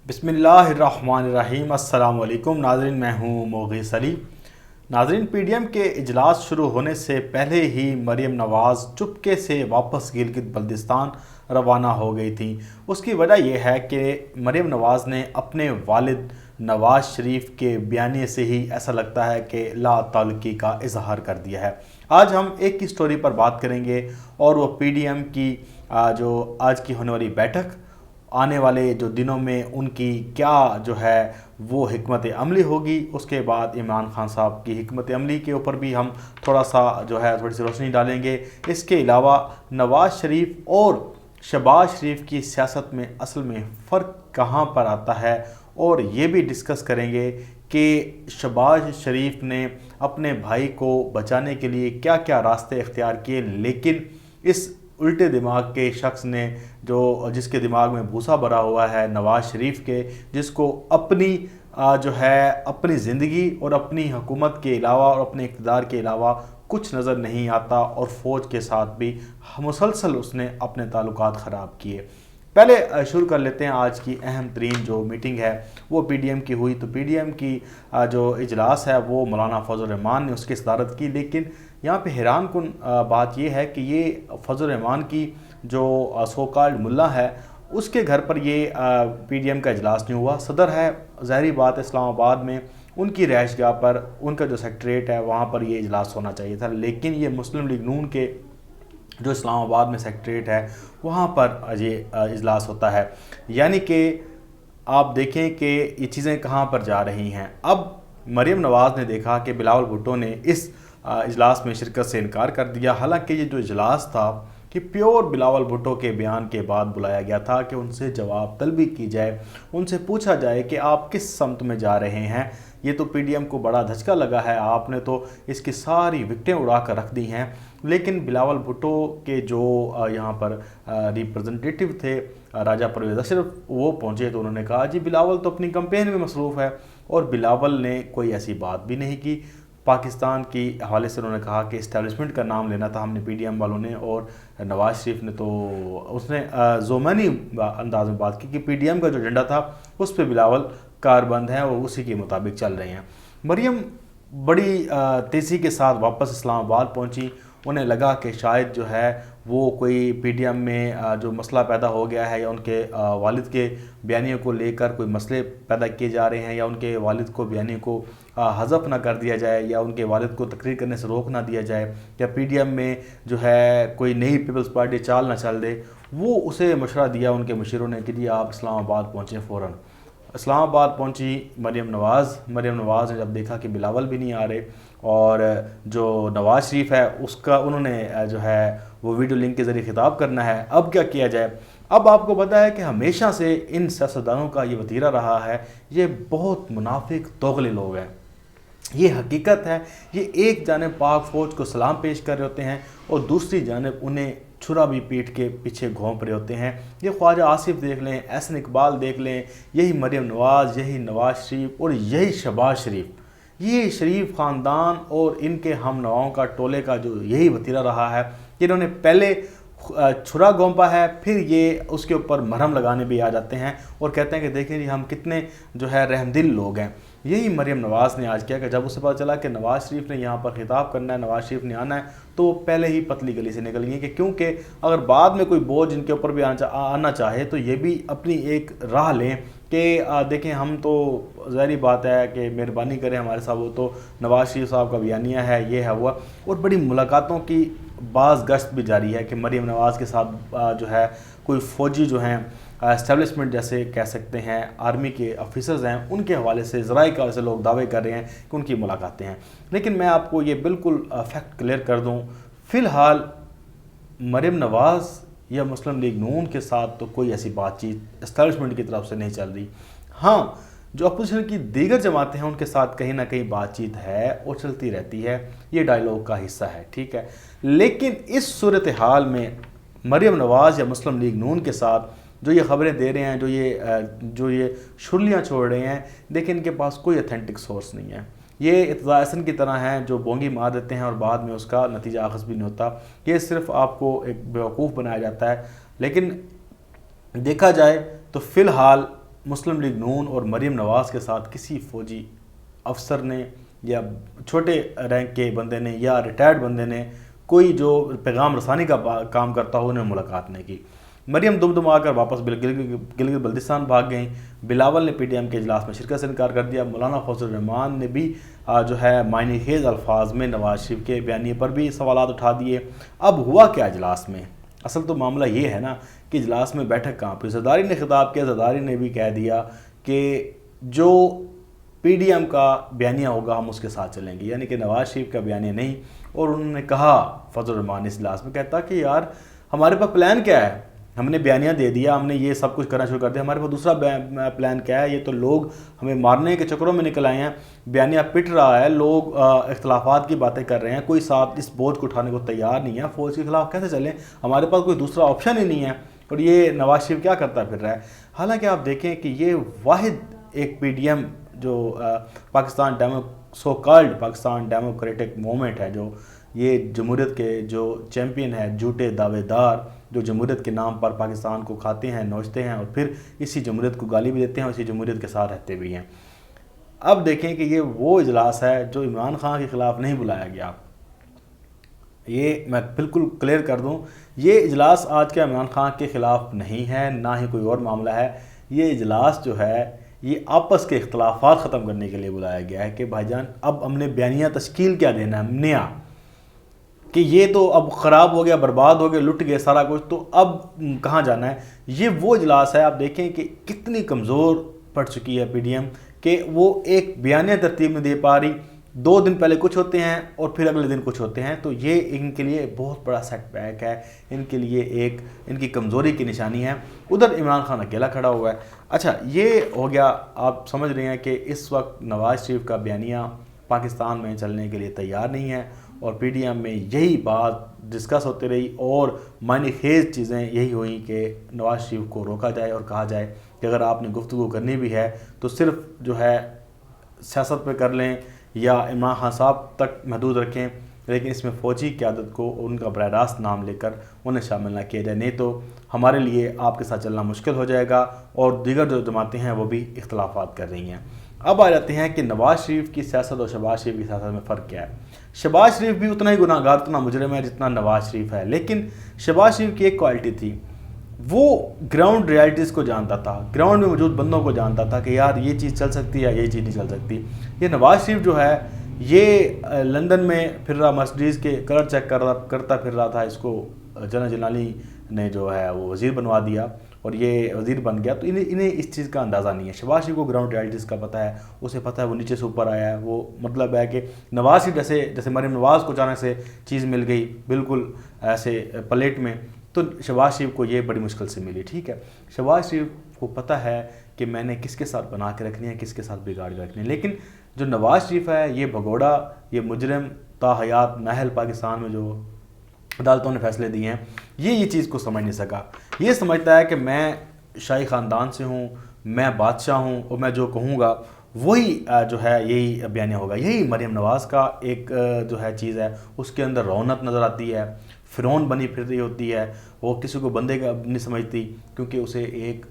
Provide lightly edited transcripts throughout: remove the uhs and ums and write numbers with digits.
بسم اللہ الرحمن الرحیم۔ السلام علیکم ناظرین، میں ہوں مغیث علی۔ ناظرین، پی ڈی ایم کے اجلاس شروع ہونے سے پہلے ہی مریم نواز چپکے سے واپس گلگت بلتستان روانہ ہو گئی تھیں۔ اس کی وجہ یہ ہے کہ مریم نواز نے اپنے والد نواز شریف کے بیانیے سے ہی ایسا لگتا ہے کہ لا تعلقی کا اظہار کر دیا ہے۔ آج ہم ایک ہی سٹوری پر بات کریں گے، اور وہ پی ڈی ایم کی جو آج کی ہونے والی بیٹھک، آنے والے جو دنوں میں ان کی کیا جو ہے وہ حکمت عملی ہوگی۔ اس کے بعد عمران خان صاحب کی حکمت عملی کے اوپر بھی ہم تھوڑا سا جو ہے تھوڑی سی روشنی ڈالیں گے۔ اس کے علاوہ نواز شریف اور شہباز شریف کی سیاست میں اصل میں فرق کہاں پر آتا ہے، اور یہ بھی ڈسکس کریں گے کہ شہباز شریف نے اپنے بھائی کو بچانے کے لیے کیا کیا راستے اختیار کیے، لیکن اس الٹے دماغ کے شخص نے جس کے دماغ میں بھوسا بھرا ہوا ہے، نواز شریف کے، جس کو اپنی جو ہے اپنی زندگی اور اپنی حکومت کے علاوہ اور اپنے اقتدار کے علاوہ کچھ نظر نہیں آتا، اور فوج کے ساتھ بھی مسلسل اس نے اپنے تعلقات خراب کیے۔ پہلے شروع کر لیتے ہیں آج کی اہم ترین جو میٹنگ ہے وہ پی ڈی ایم کی ہوئی۔ تو پی ڈی ایم کی جو اجلاس ہے وہ مولانا فضل الرحمان نے اس کی صدارت کی، لیکن یہاں پہ حیران کن بات یہ ہے کہ یہ فضل الرحمان کی جو سو کالڈ ملا ہے، اس کے گھر پر یہ پی ڈی ایم کا اجلاس نہیں ہوا۔ صدر ہے، ظاہری بات ہے، اسلام آباد میں ان کی رہائش گاہ پر ان کا جو سیکٹریٹ ہے وہاں پر یہ اجلاس ہونا چاہیے تھا، لیکن یہ مسلم لیگ نون کے جو اسلام آباد میں سیکٹریٹ ہے وہاں پر یہ اجلاس ہوتا ہے۔ یعنی کہ آپ دیکھیں کہ یہ چیزیں کہاں پر جا رہی ہیں۔ اب مریم نواز نے دیکھا کہ بلاول بھٹو نے اس اجلاس میں شرکت سے انکار کر دیا، حالانکہ یہ جو اجلاس تھا کہ پیور بلاول بھٹو کے بیان کے بعد بلایا گیا تھا کہ ان سے جواب طلبی کی جائے، ان سے پوچھا جائے کہ آپ کس سمت میں جا رہے ہیں۔ یہ تو پی ڈی ایم کو بڑا دھچکا لگا ہے، آپ نے تو اس کی ساری وکٹیں اڑا کر رکھ دی ہیں۔ لیکن بلاول بھٹو کے جو یہاں پر ریپرزنٹیٹیو تھے، راجہ پرویز اشرف، وہ پہنچے تو انہوں نے کہا جی بلاول تو اپنی کمپین میں مصروف ہے، اور بلاول نے کوئی ایسی بات بھی نہیں کی۔ پاکستان کی حوالے سے انہوں نے کہا کہ اسٹیبلشمنٹ کا نام لینا تھا ہم نے، پی ڈی ایم والوں نے، اور نواز شریف نے تو اس نے ذومانی انداز میں بات کی کہ پی ڈی ایم کا جو ایجنڈا تھا اس پہ بلاول کاربند ہیں اور اسی کے مطابق چل رہے ہیں۔ مریم بڑی تیزی کے ساتھ واپس اسلام آباد پہنچی۔ انہیں لگا کہ شاید جو ہے وہ کوئی پی ڈی ایم میں جو مسئلہ پیدا ہو گیا ہے، یا ان کے والد کے بیانیے کو لے کر کوئی مسئلے پیدا کیے جا رہے ہیں، یا ان کے والد کو بیانیے کو حذف نہ کر دیا جائے، یا ان کے والد کو تقریر کرنے سے روک نہ دیا جائے، یا پی ڈی ایم میں جو ہے کوئی نئی پیپلز پارٹی چال نہ چل دے۔ وہ اسے مشورہ دیا ان کے مشیروں نے کہ جی آپ اسلام آباد پہنچیں فوراً۔ اسلام آباد پہنچی مریم نواز نے جب دیکھا کہ بلاول بھی نہیں آ رہے، اور جو نواز شریف ہے اس کا انہوں نے جو ہے وہ ویڈیو لنک کے ذریعے خطاب کرنا ہے، اب کیا کیا جائے۔ اب آپ کو پتہ ہے کہ ہمیشہ سے ان سیاستدانوں کا یہ وتیرہ رہا ہے، یہ بہت منافق دوغلے لوگ ہیں، یہ حقیقت ہے۔ یہ ایک جانب پاک فوج کو سلام پیش کر رہے ہوتے ہیں، اور دوسری جانب انہیں چھرا بھی پیٹ کے پیچھے گھونپ رہے ہوتے ہیں۔ یہ خواجہ آصف دیکھ لیں، احسن اقبال دیکھ لیں، یہی مریم نواز، یہی نواز شریف، اور یہی شہباز شریف، یہ شریف خاندان اور ان کے ہم نواؤں کا ٹولے کا جو یہی وتیرہ رہا ہے کہ انہوں نے پہلے چھرا گھونپا ہے، پھر یہ اس کے اوپر مرہم لگانے بھی آ جاتے ہیں اور کہتے ہیں کہ دیکھیں جی ہم کتنے جو ہے رحم دل لوگ ہیں۔ یہی مریم نواز نے آج کیا کہ جب اسے پتہ چلا کہ نواز شریف نے یہاں پر خطاب کرنا ہے، نواز شریف نے آنا ہے، تو وہ پہلے ہی پتلی گلی سے نکل گئی کہ کیونکہ اگر بعد میں کوئی بوجھ ان کے اوپر بھی آنا چاہے تو یہ بھی اپنی ایک راہ لیں کہ دیکھیں ہم تو ظاہری بات ہے کہ مہربانی کریں ہمارے ساتھ، وہ تو نواز شریف صاحب کا بیانیہ ہے، یہ ہے ہوا، اور بڑی ملاقاتوں کی بعض گشت بھی جاری ہے کہ مریم نواز کے ساتھ جو ہے کوئی فوجی جو ہیں اسٹیبلشمنٹ جیسے کہہ سکتے ہیں، آرمی کے آفیسرز ہیں، ان کے حوالے سے ذرائع کے حوالے سے لوگ دعوے کر رہے ہیں کہ ان کی ملاقاتیں ہیں۔ لیکن میں آپ کو یہ بالکل فیکٹ کلیئر کر دوں، فی الحال مریم نواز یا مسلم لیگ نون کے ساتھ تو کوئی ایسی بات چیت اسٹیبلشمنٹ کی طرف سے نہیں چل رہی۔ ہاں، جو اپوزیشن کی دیگر جماعتیں ہیں ان کے ساتھ کہیں نہ کہیں بات چیت ہے اور چلتی رہتی ہے، یہ ڈائیلاگ کا حصہ ہے، ٹھیک ہے۔ لیکن اس صورتحال میں مریم نواز یا مسلم لیگ نون کے ساتھ جو یہ خبریں دے رہے ہیں، جو یہ شرلیاں چھوڑ رہے ہیں، دیکھیں ان کے پاس کوئی اتھینٹک سورس نہیں ہے۔ یہ ارتضیٰ احسن کی طرح ہیں جو بونگی مار دیتے ہیں اور بعد میں اس کا نتیجہ اخذ بھی نہیں ہوتا، یہ صرف آپ کو ایک بیوقوف بنایا جاتا ہے۔ لیکن دیکھا جائے تو فی الحال مسلم لیگ نون اور مریم نواز کے ساتھ کسی فوجی افسر نے یا چھوٹے رینک کے بندے نے یا ریٹائرڈ بندے نے کوئی جو پیغام رسانی کا کام کرتا ہو انہیں ملاقات نہیں کی. مریم دم آ کر واپس گلگت بلتستان بھاگ گئیں. بلاول نے پی ڈی ایم کے اجلاس میں شرکت سے انکار کر دیا. مولانا فضل الرحمان نے بھی جو ہے معنی خیز الفاظ میں نواز شریف کے بیانیے پر بھی سوالات اٹھا دیے. اب ہوا کیا اجلاس میں؟ اصل تو معاملہ یہ ہے نا کہ اجلاس میں بیٹھک کہاں پہ. زرداری نے خطاب کیا. زرداری نے بھی کہہ دیا کہ جو پی ڈی ایم کا بیانیہ ہوگا ہم اس کے ساتھ چلیں گے, یعنی کہ نواز شریف کا بیانیہ نہیں. اور انہوں نے کہا فضل الرحمان اس اجلاس میں کہتا کہ یار ہمارے پاس پلان کیا ہے, ہم نے بیانیہ دے دیا, ہم نے یہ سب کچھ کرنا شروع کر دیا, ہمارے پاس دوسرا پلان کیا ہے؟ یہ تو لوگ ہمیں مارنے کے چکروں میں نکل آئے ہیں, بیانیہ پٹ رہا ہے, لوگ اختلافات کی باتیں کر رہے ہیں, کوئی ساتھ اس بوجھ کو اٹھانے کو تیار نہیں ہے, فوج کے خلاف کیسے چلیں, ہمارے پاس کوئی دوسرا آپشن ہی نہیں ہے. اور یہ نواز شریف کیا کرتا پھر رہا ہے. حالانکہ آپ دیکھیں کہ یہ واحد ایک پی ڈی ایم جو Pakistan so called Pakistan democratic movement ہے, جو یہ جمہوریت کے جو چیمپئن ہے, جھوٹے دعوے دار جو جمہوریت کے نام پر پاکستان کو کھاتے ہیں, نوچتے ہیں اور پھر اسی جمہوریت کو گالی بھی دیتے ہیں اور اسی جمہوریت کے ساتھ رہتے بھی ہیں. اب دیکھیں کہ یہ وہ اجلاس ہے جو عمران خان کے خلاف نہیں بلایا گیا. یہ میں بالکل کلیئر کر دوں, یہ اجلاس آج کے عمران خان کے خلاف نہیں ہے, نہ ہی کوئی اور معاملہ ہے. یہ اجلاس جو ہے یہ آپس کے اختلافات ختم کرنے کے لیے بلایا گیا ہے کہ بھائی جان اب ہم نے بیانیہ تشکیل کیا دینا ہے نیا, کہ یہ تو اب خراب ہو گیا, برباد ہو گیا, لٹ گیا سارا کچھ, تو اب کہاں جانا ہے. یہ وہ اجلاس ہے. آپ دیکھیں کہ کتنی کمزور پڑ چکی ہے پی ڈی ایم کہ وہ ایک بیانیہ ترتیب نہیں دے پا رہی. 2 دن پہلے کچھ ہوتے ہیں اور پھر اگلے دن کچھ ہوتے ہیں, تو یہ ان کے لیے بہت بڑا سیٹ بیک ہے, ان کے لیے ایک ان کی کمزوری کی نشانی ہے. ادھر عمران خان اکیلا کھڑا ہوا ہے. اچھا یہ ہو گیا, آپ سمجھ رہے ہیں کہ اس وقت نواز شریف کا بیانیہ پاکستان میں چلنے کے لیے تیار نہیں ہے, اور پی ڈی ایم میں یہی بات ڈسکس ہوتی رہی اور معنی خیز چیزیں یہی ہوئیں کہ نواز شریف کو روکا جائے اور کہا جائے کہ اگر آپ نے گفتگو کرنی بھی ہے تو صرف جو ہے سیاست پہ کر لیں یا عمران خان صاحب تک محدود رکھیں, لیکن اس میں فوجی قیادت کو ان کا براہ راست نام لے کر انہیں شامل نہ کیا جائے, نہیں تو ہمارے لیے آپ کے ساتھ چلنا مشکل ہو جائے گا. اور دیگر جو جماعتیں ہیں وہ بھی اختلافات کر رہی ہیں. اب آ جاتے ہیں کہ نواز شریف کی سیاست اور شہباز شریف کی سیاست میں فرق کیا ہے. شہباز شریف بھی اتنا ہی گناہ گار, اتنا مجرم ہے جتنا نواز شریف ہے, لیکن شہباز شریف کی ایک کوالٹی تھی, وہ گراؤنڈ ریالٹیز کو جانتا تھا, گراؤنڈ میں موجود بندوں کو جانتا تھا کہ یار یہ چیز چل سکتی ہے, یہ چیز نہیں چل سکتی. یہ نواز شریف جو ہے یہ لندن میں پھر رہا, مرسڈیز کے کلر چیک کرتا پھر رہا تھا, اس کو جنرل جلالی نے جو ہے وہ وزیر بنوا دیا اور یہ وزیر بن گیا, تو انہیں اس چیز کا اندازہ نہیں ہے. شہباز شریف کو گراؤنڈ ریالٹیز کا پتہ ہے, اسے پتہ ہے وہ نیچے سے اوپر آیا ہے. وہ مطلب ہے کہ نواز شریف جیسے مریم نواز کو اچانک سے چیز مل گئی بالکل ایسے پلیٹ میں, تو شہباز شریف کو یہ بڑی مشکل سے ملی. ٹھیک ہے, شہباز شریف کو پتہ ہے کہ میں نے کس کے ساتھ بنا کے رکھنی ہے, کس کے ساتھ بگاڑ کے رکھنی ہے. لیکن جو نواز شریف ہے یہ بھگوڑا, یہ مجرم تا حیات نااہل پاکستان میں جو عدالتوں نے فیصلے دیے ہیں, یہ چیز کو سمجھ نہیں سکا. یہ سمجھتا ہے کہ میں شاہی خاندان سے ہوں, میں بادشاہ ہوں اور میں جو کہوں گا وہی جو ہے یہی بیانیہ ہوگا. یہی مریم نواز کا ایک جو ہے چیز ہے, اس کے اندر رونق نظر آتی ہے, فرعون بنی پھر رہی ہوتی ہے, وہ کسی کو بندے کا نہیں سمجھتی کیونکہ اسے ایک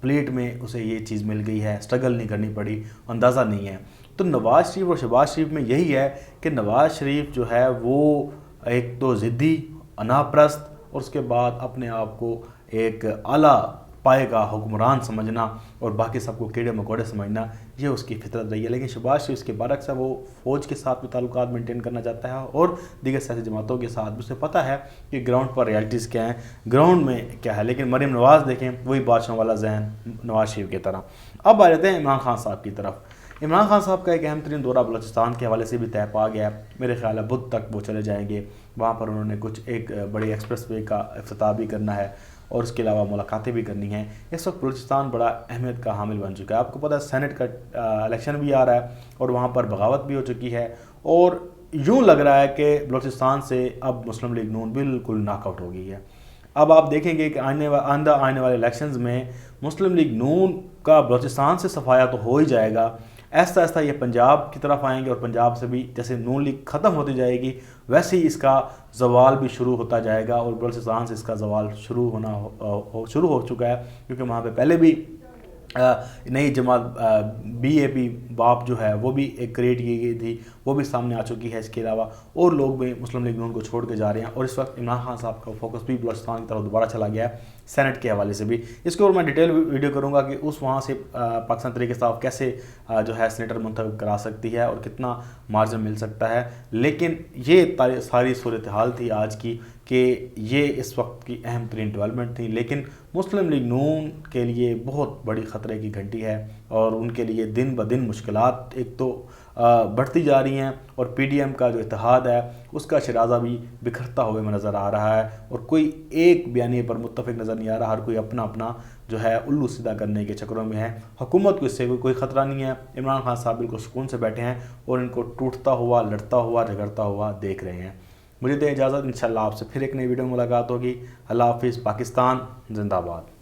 پلیٹ میں اسے یہ چیز مل گئی ہے, اسٹرگل نہیں کرنی پڑی, اندازہ نہیں ہے. تو نواز شریف اور شہباز شریف میں یہی ہے کہ نواز شریف جو ہے وہ ایک تو ضدی, انا پرست, اور اس کے بعد اپنے آپ کو ایک اعلیٰ پائے کا حکمران سمجھنا اور باقی سب کو کیڑے مکوڑے سمجھنا, یہ اس کی فطرت رہی ہے. لیکن شہباز شریف اس کے برعکس ہے, وہ فوج کے ساتھ بھی تعلقات مینٹین کرنا چاہتا ہے اور دیگر سیاسی جماعتوں کے ساتھ بھی. اسے پتہ ہے کہ گراؤنڈ پر ریالٹیز کیا ہیں, گراؤنڈ میں کیا ہے. لیکن مریم نواز دیکھیں وہی بادشاہوں والا ذہن نواز شریف کی طرح. اب آ جاتے ہیں عمران خان صاحب کی طرف. عمران خان صاحب کا ایک اہم ترین دورہ بلوچستان کے حوالے سے بھی طے پا گیا ہے. میرے خیال ہے بدھ تک وہ چلے جائیں گے, وہاں پر انہوں نے کچھ ایک بڑی ایکسپریس وے کا افتتاح بھی کرنا ہے اور اس کے علاوہ ملاقاتیں بھی کرنی ہیں. اس وقت بلوچستان بڑا اہمیت کا حامل بن چکا ہے. آپ کو پتہ ہے سینٹ کا الیکشن بھی آ رہا ہے اور وہاں پر بغاوت بھی ہو چکی ہے, اور یوں لگ رہا ہے کہ بلوچستان سے اب مسلم لیگ نون بالکل ناک آؤٹ ہو گئی ہے. اب آپ دیکھیں گے کہ آنے والے الیکشنز میں مسلم لیگ نون کا بلوچستان سے صفایا تو ہو ہی جائے گا. ایسا ایسا یہ پنجاب کی طرف آئیں گے اور پنجاب سے بھی جیسے نون لیگ ختم ہوتی جائے گی ویسے ہی اس کا زوال بھی شروع ہوتا جائے گا, اور بلوچستان سے اس کا زوال شروع ہو چکا ہے, کیونکہ وہاں پہ پہلے بھی نئی جماعت BAP باپ جو ہے وہ بھی ایک کریٹ کی گئی تھی، وہ بھی سامنے آ چکی ہے۔ اس کے علاوہ اور لوگ بھی مسلم لیگ نون کو چھوڑ کے جا رہے ہیں، اور اس وقت عمران خان صاحب کا فوکس بھی بلوچستان کی طرف دوبارہ چلا گیا ہے سینٹ کے حوالے سے بھی۔ اس کے اوپر میں ڈیٹیل ویڈیو کروں گا کہ اس وہاں سے پاکستان تحریک انصاف کیسے جو ہے سینیٹر منتخب کرا سکتی ہے اور کتنا مارجن مل سکتا ہے۔ لیکن یہ ساری صورتحال تھی آج کی کہ یہ اس وقت کی اہم ترین ڈیولپمنٹ تھی، لیکن مسلم لیگ نون کے لیے بہت بڑی خطرے کی گھنٹی ہے، اور ان کے لیے دن بدن مشکلات ایک تو بڑھتی جا رہی ہیں، اور PDM کا جو اتحاد ہے اس کا شرازہ بھی بکھرتا ہوئے میں نظر آ رہا ہے، اور کوئی ایک بیانیے پر متفق نظر نہیں آ رہا، ہر کوئی اپنا اپنا جو ہے الو سیدھا کرنے کے چکروں میں ہے۔ حکومت کو اس سے کوئی خطرہ نہیں ہے، عمران خان صاحب بالکل سکون سے بیٹھے ہیں اور ان کو ٹوٹتا ہوا، لڑتا ہوا، جھگڑتا ہوا دیکھ رہے ہیں۔ مجھے دیں اجازت، انشاءاللہ آپ سے پھر ایک نئی ویڈیو میں ملاقات ہوگی۔ اللہ حافظ۔ پاکستان زندہ باد۔